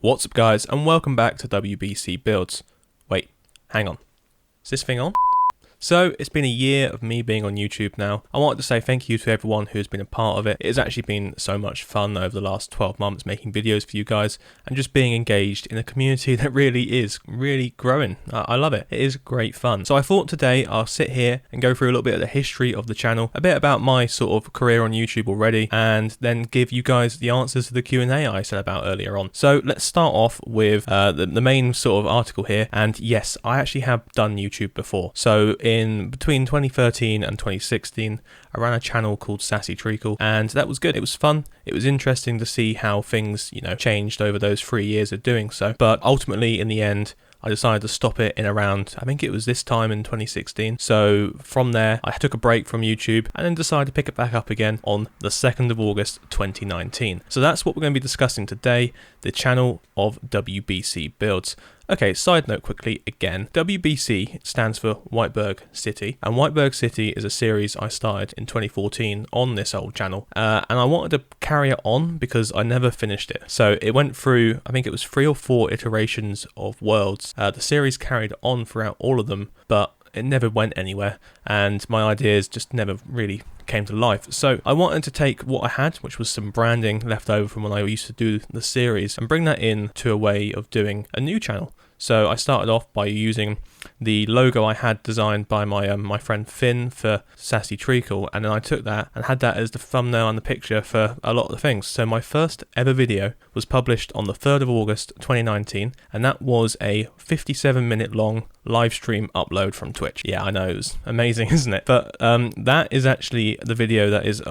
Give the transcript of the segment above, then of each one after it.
What's up guys, and welcome back to WBC Builds. Wait, hang on. Is this thing on? So, it's been a year of me being on YouTube now. I wanted to say thank you to everyone who's been a part of it. It has actually been so much fun over the last 12 months making videos for you guys and just being engaged in a community that really growing. I love it. It is great fun. So I thought today I'll sit here and go through a little bit of the history of the channel, a bit about my sort of career on YouTube already, and then give you guys the answers to the Q&A I said about earlier on. So let's start off with the main sort of article here. And yes, I actually have done YouTube before. So in between 2013 and 2016, I ran a channel called Sassy Treacle, and that was good. It was fun. It was interesting to see how things, changed over those 3 years of doing so. But ultimately, in the end, I decided to stop it in around, I think it was this time in 2016. So from there, I took a break from YouTube and then decided to pick it back up again on the 2nd of August 2019. So that's what we're going to be discussing today, the channel of WBC Builds. Okay, side note quickly again, WBC stands for Whiteberg City, and Whiteberg City is a series I started in 2014 on this old channel, and I wanted to carry it on because I never finished it. So it went through, I think it was 3 or 4 iterations of worlds. The series carried on throughout all of them, but it never went anywhere, and my ideas just never really came to life. So I wanted to take what I had, which was some branding left over from when I used to do the series, and bring that in to a way of doing a new channel. So I started off by using the logo I had designed by my friend Finn for Sassy Treacle, and then I took that and had that as the thumbnail and the picture for a lot of the things. So my first ever video was published on the 3rd of August 2019, and that was a 57-minute long live stream upload from Twitch. Yeah, I know, it was amazing, isn't it? But that is actually the video that is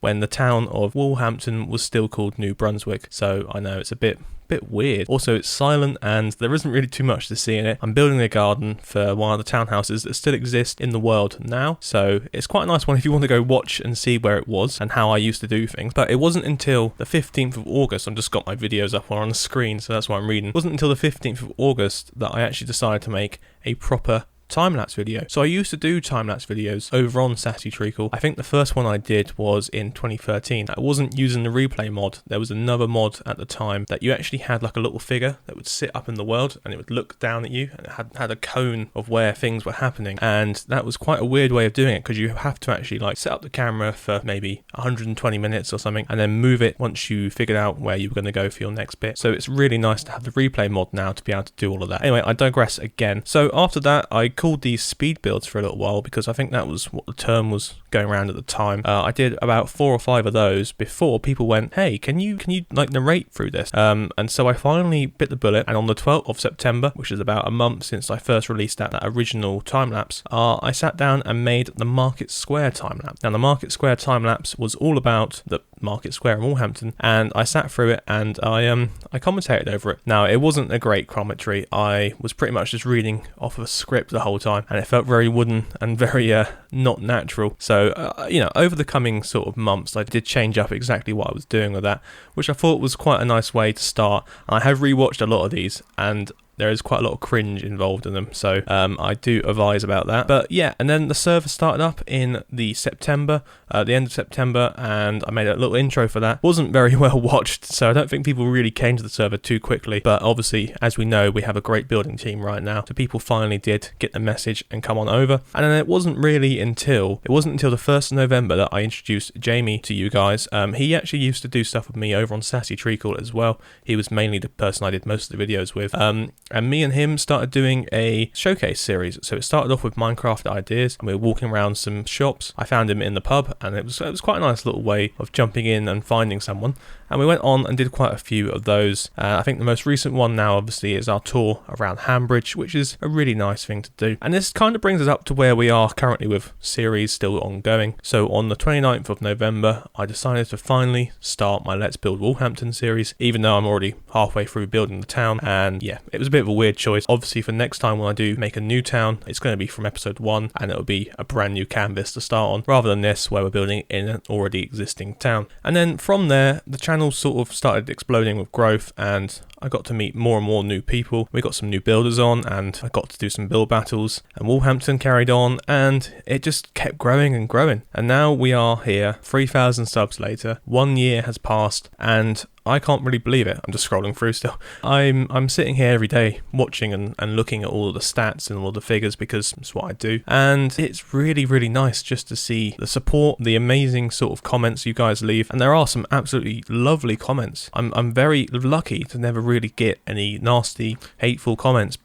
when the town of Wolverhampton was still called New Brunswick. So I know it's a bit weird. Also, it's silent and there isn't really too much to see in it. I'm building a garden for one of the townhouses that still exist in the world now, so it's quite a nice one if you want to go watch and see where it was and how I used to do things. But it wasn't until the 15th of August, I've just got my videos up on the screen, so that's why I'm reading. It wasn't until the 15th of August that I actually decided to make a proper time-lapse video. So I used to do time-lapse videos over on Sassy Treacle. I think the first one I did was in 2013. I wasn't using the replay mod. There was another mod at the time that you actually had like a little figure that would sit up in the world and it would look down at you, and it had a cone of where things were happening, and that was quite a weird way of doing it because you have to actually like set up the camera for maybe 120 minutes or something and then move it once you figured out where you were going to go for your next bit. So it's really nice to have the replay mod now to be able to do all of that. Anyway, I digress again. So after that, I called these speed builds for a little while because I think that was what the term was going around at the time. I did about 4 or 5 of those before people went, hey, can you like narrate through this? And so I finally bit the bullet, and on the 12th of September, which is about a month since I first released that original time-lapse, I sat down and made the Market Square time-lapse. Now the Market Square time-lapse was all about the Market Square in Wolverhampton, and I sat through it and I commentated over it. Now it wasn't a great commentary. I was pretty much just reading off of a script the whole time, and it felt very wooden and very not natural. So over the coming sort of months, I did change up exactly what I was doing with that, which I thought was quite a nice way to start. And I have rewatched a lot of these, and there is quite a lot of cringe involved in them, so I do advise about that. But yeah, and then the server started up in the end of September, and I made a little intro for that. Wasn't very well watched, so I don't think people really came to the server too quickly. But obviously, as we know, we have a great building team right now, so people finally did get the message and come on over. And then it wasn't until the 1st of November that I introduced Jamie to you guys. He actually used to do stuff with me over on Sassy Treacle as well. He was mainly the person I did most of the videos with. And me and him started doing a showcase series. So it started off with Minecraft ideas, and we were walking around some shops. I found him in the pub, and it was quite a nice little way of jumping in and finding someone. And we went on and did quite a few of those. I think the most recent one now, obviously, is our tour around Hambridge, which is a really nice thing to do. And this kind of brings us up to where we are currently with series still ongoing. So on the 29th of November, I decided to finally start my Let's Build Wolverhampton series, even though I'm already halfway through building the town. And yeah, it was a bit of a weird choice. Obviously, for next time when I do make a new town, it's going to be from episode 1, and it'll be a brand new canvas to start on, rather than this where we're building in an already existing town. And then from there, the channel sort of started exploding with growth, and I got to meet more and more new people. We got some new builders on, and I got to do some build battles, and Wolverhampton carried on, and it just kept growing and growing. And now we are here, 3,000 subs later, 1 year has passed, and I can't really believe it. I'm just scrolling through still. I'm sitting here every day watching and looking at all of the stats and all the figures because it's what I do. And it's really, really nice just to see the support, the amazing sort of comments you guys leave. And there are some absolutely lovely comments. I'm very lucky to never really get any nasty, hateful comments.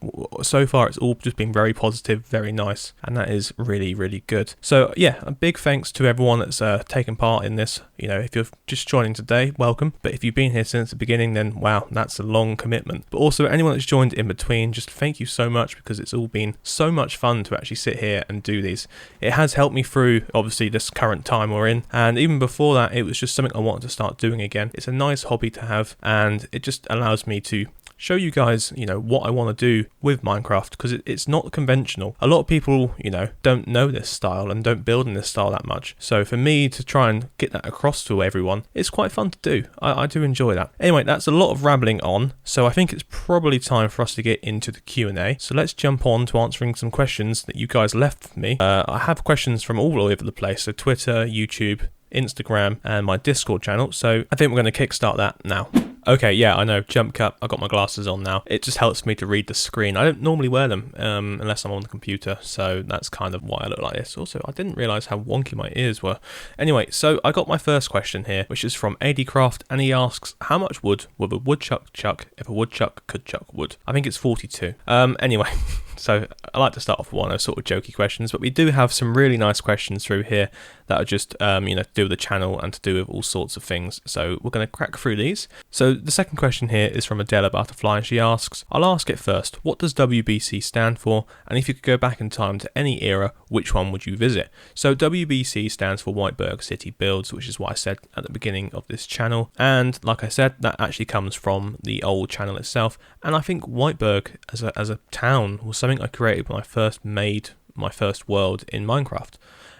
So far, it's all just been very positive, very nice. And that is really, really good. So yeah, a big thanks to everyone that's taken part in this. You know, if you're just joining today, welcome. But if you've been here since the beginning, then wow, that's a long commitment. But also anyone that's joined in between, just thank you so much, because it's all been so much fun to actually sit here and do these. It has helped me through obviously this current time we're in, and even before that it was just something I wanted to start doing again. It's a nice hobby to have, and it just allows me to show you guys, you know, what I want to do with Minecraft, because it's not conventional. A lot of people, you know, don't know this style and don't build in this style that much. So for me to try and get that across to everyone, it's quite fun to do. I do enjoy that. Anyway, that's a lot of rambling on. So I think it's probably time for us to get into the Q&A. So let's jump on to answering some questions that you guys left for me. I have questions from all over the place. So Twitter, YouTube, Instagram, and my Discord channel. So I think we're going to kickstart that now. Okay, yeah, I know, jump cut. I've got my glasses on now. It just helps me to read the screen. I don't normally wear them unless I'm on the computer, so that's kind of why I look like this. Also, I didn't realise how wonky my ears were. Anyway, so I got my first question here, which is from ADcraft, and he asks, how much wood would a woodchuck chuck if a woodchuck could chuck wood? I think it's 42. Anyway, so I like to start off with one of those sort of jokey questions, but we do have some really nice questions through here that are just, you know, to do with the channel and to do with all sorts of things. So we're going to crack through these. So the second question here is from Adela Butterfly, and she asks, I'll ask it first, what does WBC stand for? And if you could go back in time to any era, which one would you visit? So WBC stands for Whiteburg City Builds, which is what I said at the beginning of this channel. And like I said, that actually comes from the old channel itself. And I think Whiteburg as a town was something I created when I first made my first world in Minecraft.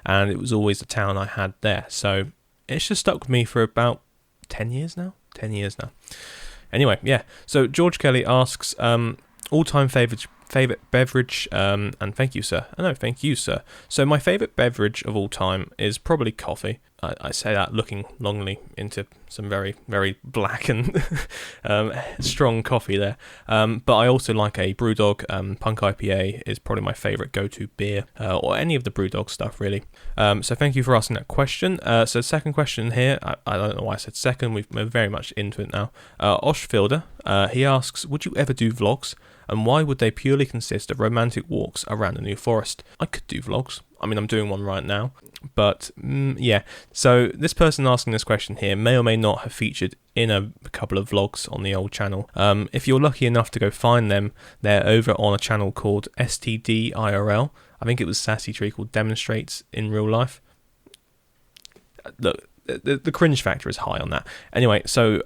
And it was always the town I had there. So it's just stuck with me for about 10 years now. 10 years now. Anyway, yeah. So George Kelly asks, all-time favourite beverage, and thank you, sir. Oh, no, thank you, sir. So my favourite beverage of all time is probably coffee. I say that looking longingly into some very, very black and strong coffee there. But I also like a Brewdog. Punk IPA is probably my favourite go-to beer, or any of the Brewdog stuff, really. So thank you for asking that question. So second question here, I don't know why I said second, we're very much into it now. Oshfielder, he asks, would you ever do vlogs? And why would they purely consist of romantic walks around the New Forest? I could do vlogs. I mean, I'm doing one right now. But, yeah. So this person asking this question here may or may not have featured in a couple of vlogs on the old channel. If you're lucky enough to go find them, they're over on a channel called STDIRL. I think it was Sassy Treacle Demonstrates in Real Life. Look, the cringe factor is high on that. Anyway, so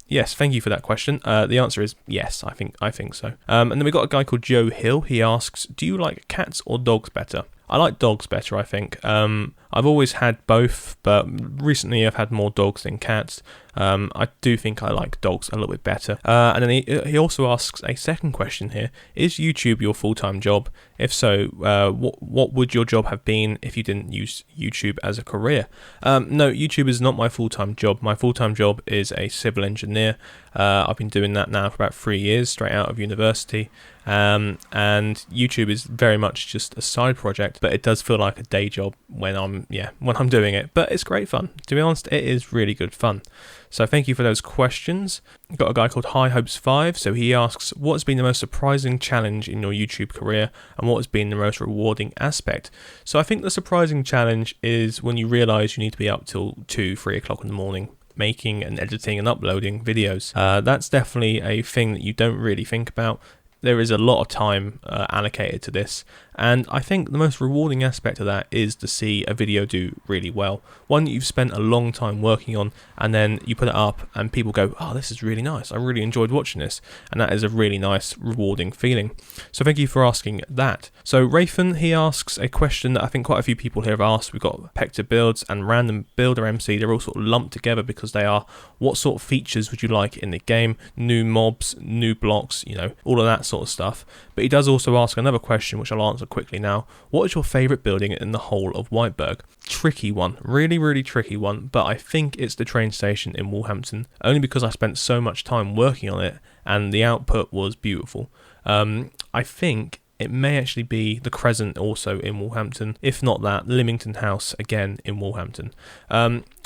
yes, thank you for that question. The answer is yes, I think so. And then we got a guy called Joe Hill. He asks, do you like cats or dogs better? I like dogs better, I think. I've always had both, but recently I've had more dogs than cats. I do think I like dogs a little bit better. And then he also asks a second question here. Is YouTube your full-time job? If so, what would your job have been if you didn't use YouTube as a career? No, YouTube is not my full-time job. My full-time job is a civil engineer. I've been doing that now for about 3 years, straight out of university. And YouTube is very much just a side project, but it does feel like a day job when I'm doing it. But it's great fun. To be honest, it is really good fun. So thank you for those questions. Got a guy called High Hopes 5. So he asks, what has been the most surprising challenge in your YouTube career, and what has been the most rewarding aspect? So I think the surprising challenge is when you realise you need to be up till 2-3 o'clock in the morning making and editing and uploading videos. That's definitely a thing that you don't really think about. There is a lot of time allocated to this, and I think the most rewarding aspect of that is to see a video do really well. One that you've spent a long time working on, and then you put it up and people go, oh, this is really nice, I really enjoyed watching this, and that is a really nice, rewarding feeling. So thank you for asking that. So Rayfan, he asks a question that I think quite a few people here have asked. We've got Pector Builds and Random Builder MC. They're all sort of lumped together because they are, what sort of features would you like in the game? New mobs, new blocks, you know, all of that sort sort of stuff. But he does also ask another question, which I'll answer quickly now. What is your favourite building in the whole of Whiteburg? Tricky one, really tricky one, but I think it's the train station in Woolhampton, only because I spent so much time working on it and the output was beautiful. I think it may actually be the Crescent also in Woolhampton. If not that, Lymington House again in Woolhampton.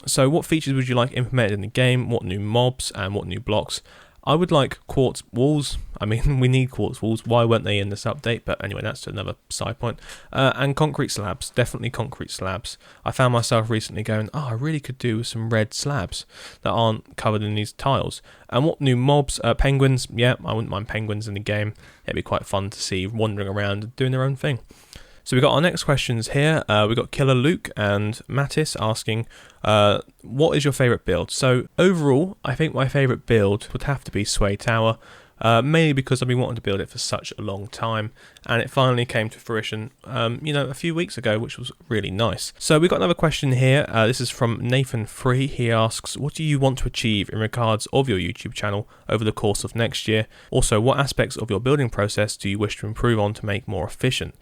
So what features would you like implemented in the game? What new mobs and what new blocks? I would like quartz walls. I mean, we need quartz walls. Why weren't they in this update? But anyway, that's another side point. And concrete slabs. Definitely concrete slabs. I found myself recently going, I really could do with some red slabs that aren't covered in these tiles. And what new mobs? Penguins. Yeah, I wouldn't mind penguins in the game. It'd be quite fun to see wandering around and doing their own thing. So we got our next questions here. We got Killer Luke and Mattis asking, what is your favourite build? So overall, I think my favourite build would have to be Sway Tower, mainly because I've been wanting to build it for such a long time, and it finally came to fruition, a few weeks ago, which was really nice. So we got another question here. This is from Nathan Free. He asks, what do you want to achieve in regards of your YouTube channel over the course of next year? Also, what aspects of your building process do you wish to improve on to make more efficient?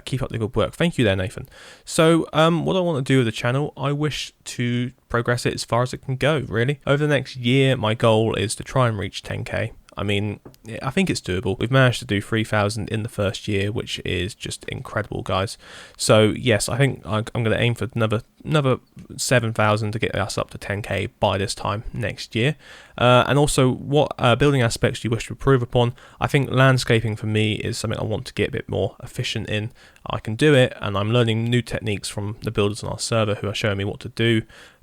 Keep up the good work. Thank you there, Nathan. So what I want to do with the channel, I wish to progress it as far as it can go, really. Over the next year, my goal is to try and reach 10k. I mean, I think it's doable. We've managed to do 3,000 in the first year, which is just incredible, guys. So yes, I think I'm going to aim for another 7,000 to get us up to 10k by this time next year. And also, what building aspects do you wish to improve upon? I think landscaping for me is something I want to get a bit more efficient in. I can do it, and I'm learning new techniques from the builders on our server who are showing me what to do.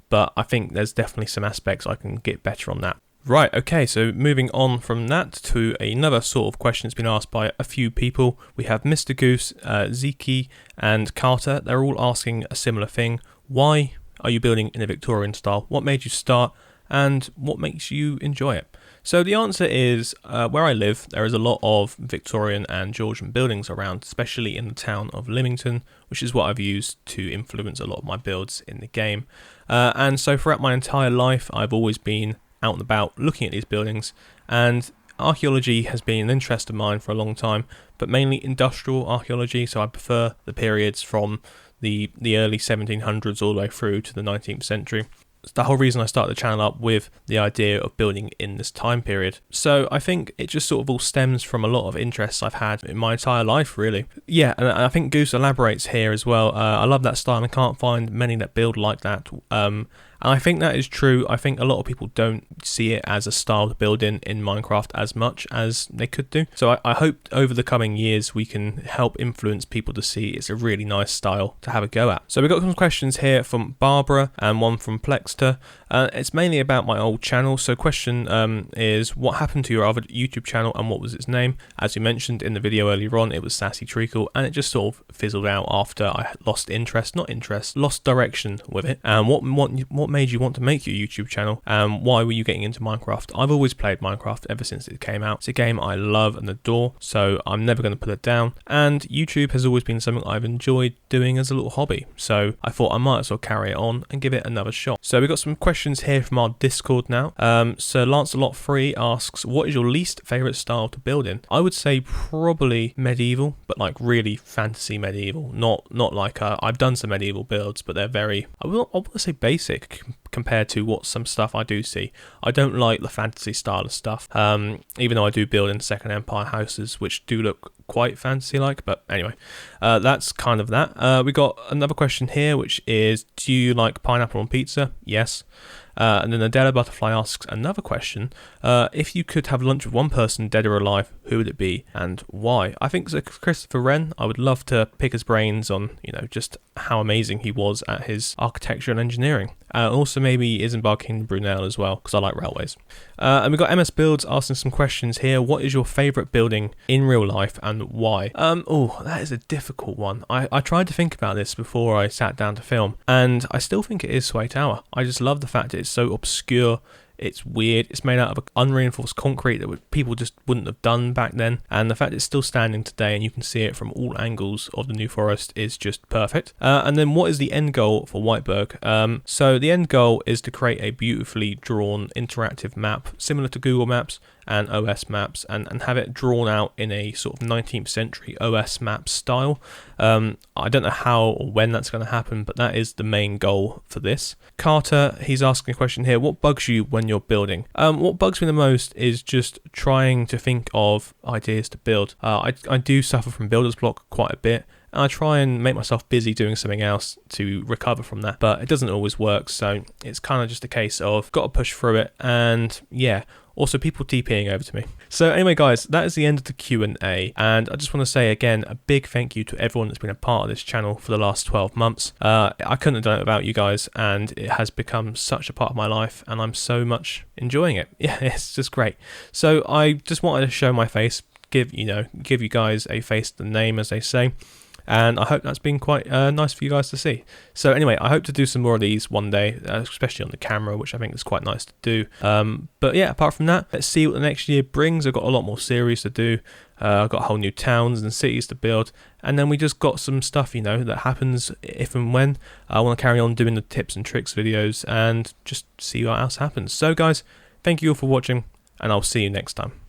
But I think there's definitely some aspects I can get better on that. Right, okay, so moving on from that to another sort of question that's been asked by a few people. We have Mr. Goose, Ziki, and Carter. They're all asking a similar thing. Why are you building in a Victorian style? What made you start, and what makes you enjoy it? So the answer is, where I live, there is a lot of Victorian and Georgian buildings around, especially in the town of Lymington, which is what I've used to influence a lot of my builds in the game. And so throughout my entire life, I've always been out and about looking at these buildings, and archaeology has been an interest of mine for a long time, but mainly industrial archaeology. So I prefer the periods from the early 1700s all the way through to the 19th century. It's the whole reason I started the channel up with the idea of building in this time period. So I think it just sort of all stems from a lot of interests I've had in my entire life, really. Yeah, and I think Goose elaborates here as well. I love that style, and I can't find many that build like that. And I think that is true. I think a lot of people don't see it as a style to build in Minecraft as much as they could do. So I hope over the coming years we can help influence people to see it's a really nice style to have a go at. So we've got some questions here from Barbara and one from Plexter. It's mainly about my old channel. So question is, what happened to your other YouTube channel and what was its name? As you mentioned in the video earlier on, it was Sassy Treacle, and it just sort of fizzled out after I lost lost direction with it. And what made you want to make your YouTube channel? Why were you getting into Minecraft? I've always played Minecraft ever since it came out. It's a game I love and adore, so I'm never going to put it down. And YouTube has always been something I've enjoyed doing as a little hobby, so I thought I might as well carry it on and give it another shot. So we've got some questions here from our Discord now. So Lancelot Free asks, what is your least favourite style to build in? I would say probably medieval, but like really fantasy medieval. Not like I've done some medieval builds, but they're very, I want to say basic compared to what some stuff I do see. I don't like the fantasy style of stuff, even though I do build in Second Empire houses, which do look quite fantasy-like, but anyway, that's kind of that. We got another question here, which is, do you like pineapple on pizza? Yes. And then Adela Butterfly asks another question. If you could have lunch with one person, dead or alive, who would it be and why? I think it's Christopher Wren. I would love to pick his brains on, just how amazing he was at his architecture and engineering. Also maybe Isambard King Brunel as well, because I like railways. And we've got MS Builds asking some questions here. What is your favourite building in real life and why? That is a difficult one. I tried to think about this before I sat down to film, and I still think it is Sway Tower. I just love the fact it's so obscure. It's weird. It's made out of unreinforced concrete that people just wouldn't have done back then. And the fact it's still standing today and you can see it from all angles of the New Forest is just perfect. And then what is the end goal for Whiteburg? So the end goal is to create a beautifully drawn interactive map similar to Google Maps. and OS maps, and have it drawn out in a sort of 19th century OS map style. I don't know how or when that's going to happen, but that is the main goal for this. Carter, he's asking a question here: what bugs you when you're building? What bugs me the most is just trying to think of ideas to build. I do suffer from builder's block quite a bit, and I try and make myself busy doing something else to recover from that, but it doesn't always work, so it's kind of just a case of got to push through it. And yeah, also people TPing over to me. So anyway guys, that is the end of the Q&A, and I just want to say again a big thank you to everyone that's been a part of this channel for the last 12 months. I couldn't have done it without you guys, and it has become such a part of my life, and I'm so much enjoying it. Yeah, it's just great. So I just wanted to show my face, give you guys a face to the name, as they say. And I hope that's been quite nice for you guys to see. So anyway, I hope to do some more of these one day, especially on the camera, which I think is quite nice to do. But yeah, apart from that, let's see what the next year brings. I've got a lot more series to do. I've got whole new towns and cities to build. And then we just got some stuff, that happens if and when. I want to carry on doing the tips and tricks videos and just see what else happens. So guys, thank you all for watching, and I'll see you next time.